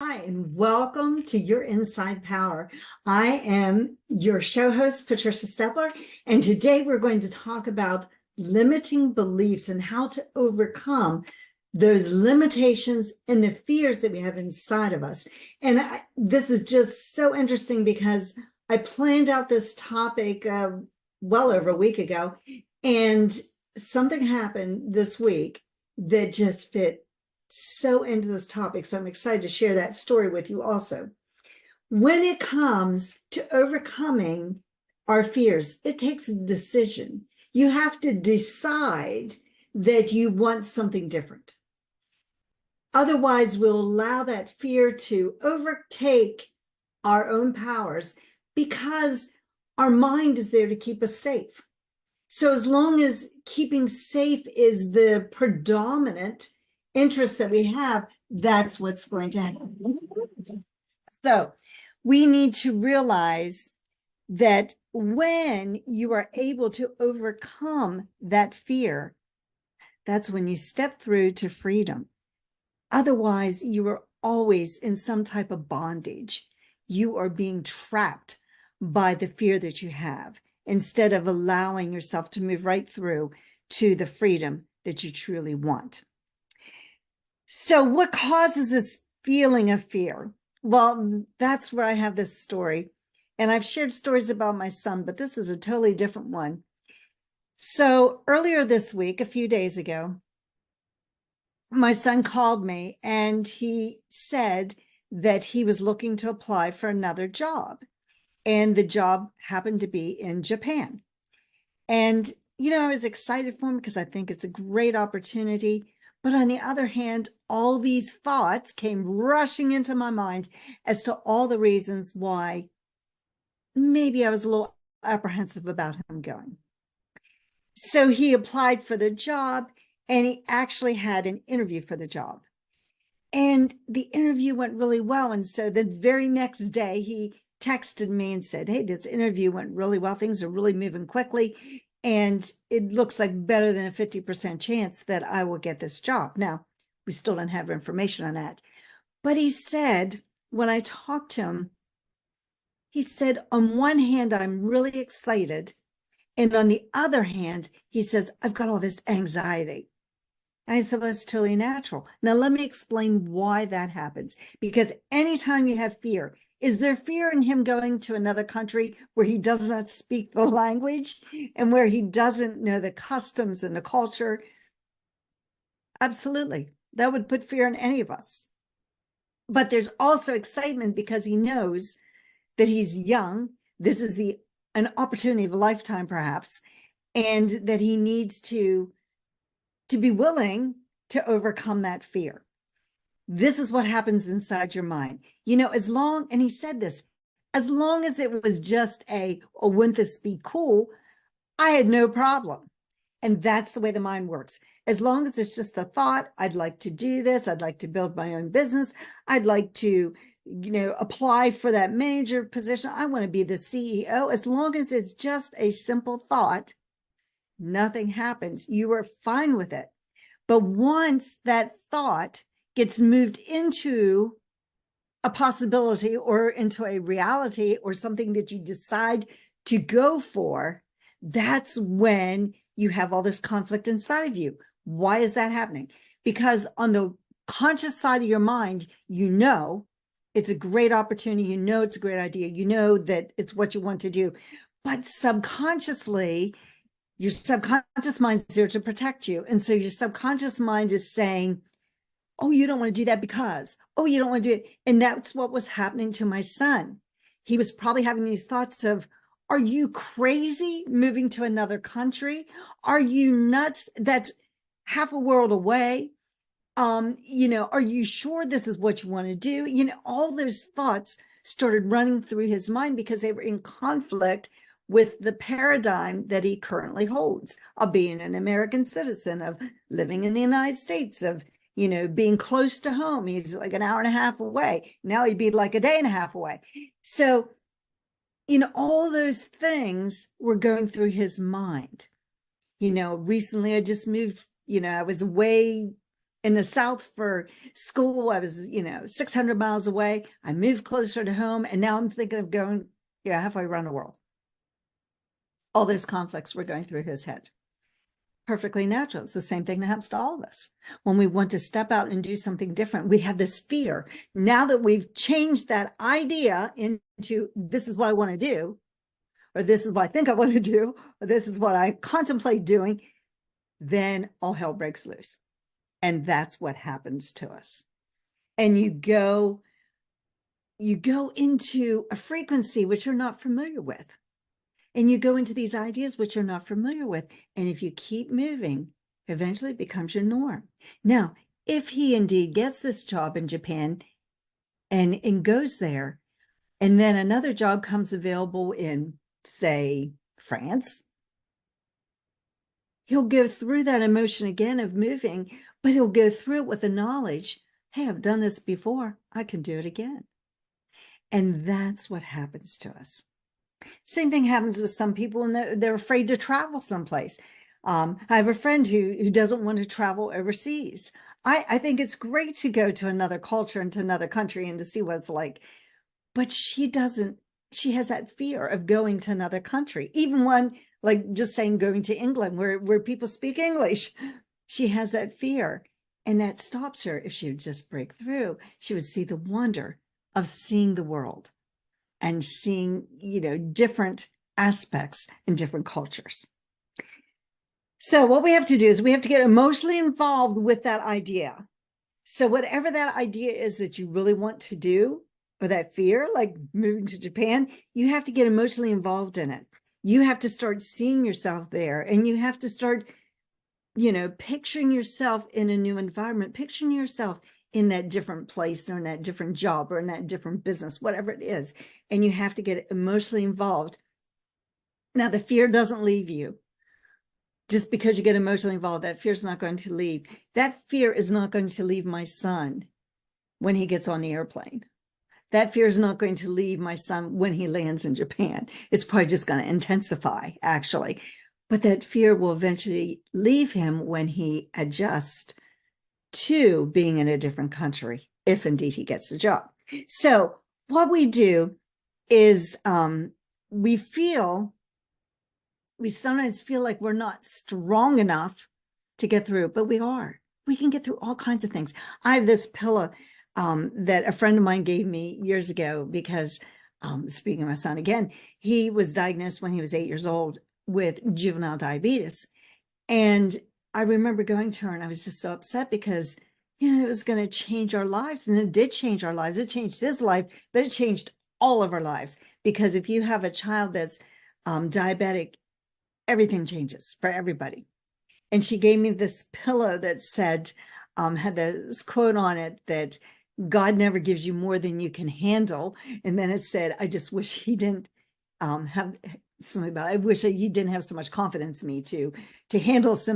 Hi, and welcome to Your Inside Power. I am your show host, Patricia Stepler, and today we're going to talk about limiting beliefs and how to overcome those limitations and the fears that we have inside of us. And this is just so interesting because I planned out this topic well over a week ago, and something happened this week that just fit so into this topic. So I'm excited to share that story with you also. When it comes to overcoming our fears, it takes a decision. You have to decide that you want something different. Otherwise, we'll allow that fear to overtake our own powers because our mind is there to keep us safe. So as long as keeping safe is the predominant interest that we have, that's what's going to happen. So we need to realize that when you are able to overcome that fear, that's when you step through to freedom. Otherwise, you are always in some type of bondage. You are being trapped by the fear that you have instead of allowing yourself to move right through to the freedom that you truly want. So what causes this feeling of fear? Well, that's where I have this story. And I've shared stories about my son, but this is a totally different one. So earlier this week, a few days ago, my son called me and he said that he was looking to apply for another job. And the job happened to be in Japan. And, I was excited for him because I think it's a great opportunity. But on the other hand, all these thoughts came rushing into my mind as to all the reasons why maybe I was a little apprehensive about him going. So he applied for the job and he actually had an interview for the job. And the interview went really well. And so the very next day, he texted me and said, "Hey, this interview went really well. Things are really moving quickly. And it looks like better than a 50% chance that I will get this job." Now, we still don't have information on that. But he said, when I talked to him, he said, on one hand, I'm really excited. And on the other hand, he says, I've got all this anxiety. And I said, well, that's totally natural. Now, let me explain why that happens. Because anytime you have fear, is there fear in him going to another country where he does not speak the language and where he doesn't know the customs and the culture? Absolutely. That would put fear in any of us. But there's also excitement because he knows that he's young. This is an opportunity of a lifetime, perhaps, and that he needs to be willing to overcome that fear. This is what happens inside your mind. And he said this, as long as it was just wouldn't this be cool? I had no problem. And that's the way the mind works. As long as it's just a thought, I'd like to do this. I'd like to build my own business. I'd like to, apply for that manager position. I want to be the CEO. As long as it's just a simple thought, nothing happens. You are fine with it. But once that thought gets moved into a possibility or into a reality or something that you decide to go for, that's when you have all this conflict inside of you. Why is that happening? Because on the conscious side of your mind, it's a great opportunity. It's a great idea. That it's what you want to do. But subconsciously, your subconscious mind is there to protect you. And so your subconscious mind is saying, oh, you don't want to do that because, oh, you don't want to do it. And that's what was happening to my son. He was probably having these thoughts of, are you crazy moving to another country? Are you nuts? That's half a world away. Are you sure this is what you want to do? All those thoughts started running through his mind because they were in conflict with the paradigm that he currently holds of being an American citizen, of living in the United States, of, being close to home. He's like an hour and a half away. Now he'd be like a day and a half away. So, all those things were going through his mind. Recently I just moved, I was away in the South for school. I was, 600 miles away. I moved closer to home. And now I'm thinking of going, halfway around the world. All those conflicts were going through his head. Perfectly natural. It's the same thing that happens to all of us. When we want to step out and do something different, we have this fear. Now that we've changed that idea into this is what I want to do, or this is what I think I want to do, or this is what I contemplate doing, then all hell breaks loose. And that's what happens to us. And you go into a frequency which you're not familiar with. And you go into these ideas which you're not familiar with. And if you keep moving, eventually it becomes your norm. Now, if he indeed gets this job in Japan and goes there, and then another job comes available in, say, France, he'll go through that emotion again of moving, but he'll go through it with the knowledge, hey, I've done this before, I can do it again. And that's what happens to us. Same thing happens with some people, and they're afraid to travel someplace. I have a friend who doesn't want to travel overseas. I think it's great to go to another culture and to another country and to see what it's like. But she doesn't, she has that fear of going to another country, even one, like just saying going to England where people speak English. She has that fear, and that stops her. If she would just break through, she would see the wonder of seeing the world and seeing, different aspects in different cultures. So what we have to do is we have to get emotionally involved with that idea. So whatever that idea is that you really want to do, or that fear, like moving to Japan, you have to get emotionally involved in it. You have to start seeing yourself there, and you have to start, picturing yourself in a new environment, picturing yourself in that different place or in that different job or in that different business, whatever it is. And you have to get emotionally involved. Now, the fear doesn't leave you. Just because you get emotionally involved, that fear is not going to leave. That fear is not going to leave my son when he gets on the airplane. That fear is not going to leave my son when he lands in Japan. It's probably just going to intensify, actually. But that fear will eventually leave him when he adjusts to being in a different country, if indeed he gets the job. So what we do is we sometimes feel like we're not strong enough to get through, but we are. We can get through all kinds of things. I have this pillow that a friend of mine gave me years ago because, speaking of my son again, he was diagnosed when he was 8 years old with juvenile diabetes. And I remember going to her and I was just so upset because, it was going to change our lives. And it did change our lives. It changed his life, but it changed all of our lives. Because if you have a child that's diabetic, everything changes for everybody. And she gave me this pillow that said, had this quote on it that God never gives you more than you can handle. And then it said, I just wish he didn't have something about it. I wish he didn't have so much confidence in me to handle so